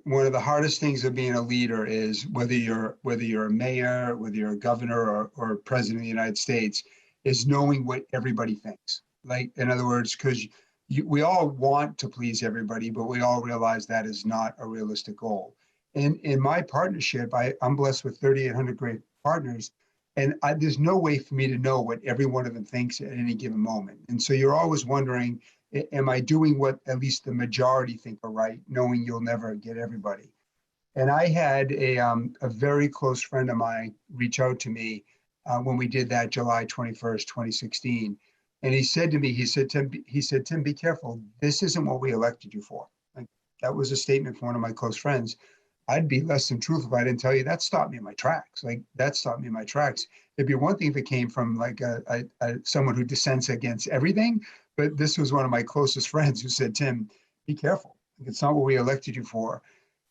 one of the hardest things of being a leader is whether you're a mayor, whether you're a governor or president of the United States, is knowing what everybody thinks. Like, in other words, because we all want to please everybody, but we all realize that is not a realistic goal. And in my partnership, I'm blessed with 3,800 great partners, and there's no way for me to know what every one of them thinks at any given moment. And so you're always wondering, am I doing what at least the majority think are right, knowing you'll never get everybody? And I had a very close friend of mine reach out to me when we did that July 21st, 2016. And he said to me, Tim, be careful. This isn't what we elected you for. Like, that was a statement from one of my close friends. I'd be less than truthful if I didn't tell you that stopped me in my tracks. Like, that stopped me in my tracks. It'd be one thing if it came from like someone who dissents against everything, but this was one of my closest friends who said, Tim, be careful. Like, it's not what we elected you for.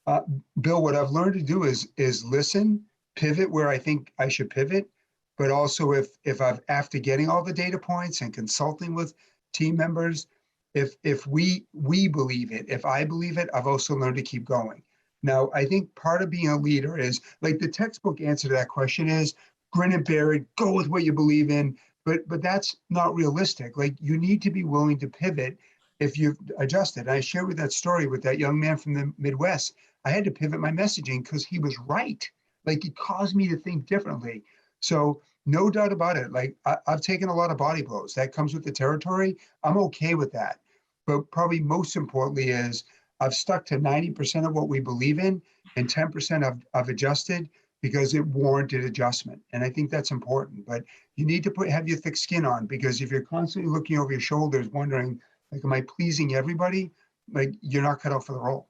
Uh, Bill, what I've learned to do is listen, pivot where I think I should pivot, but also if I've, after getting all the data points and consulting with team members, if we believe it, if I believe it, I've also learned to keep going. Now, I think part of being a leader is, like, the textbook answer to that question is grin and bear it, go with what you believe in, but that's not realistic. Like, you need to be willing to pivot if you've adjusted. I shared with that story with that young man from the Midwest. I had to pivot my messaging because he was right. Like, it caused me to think differently. So no doubt about it. Like, I've taken a lot of body blows. That comes with the territory. I'm okay with that. But probably most importantly is I've stuck to 90% of what we believe in, and 10% I've adjusted because it warranted adjustment. And I think that's important. But you need to have your thick skin on, because if you're constantly looking over your shoulders wondering, like, am I pleasing everybody? Like, you're not cut out for the role.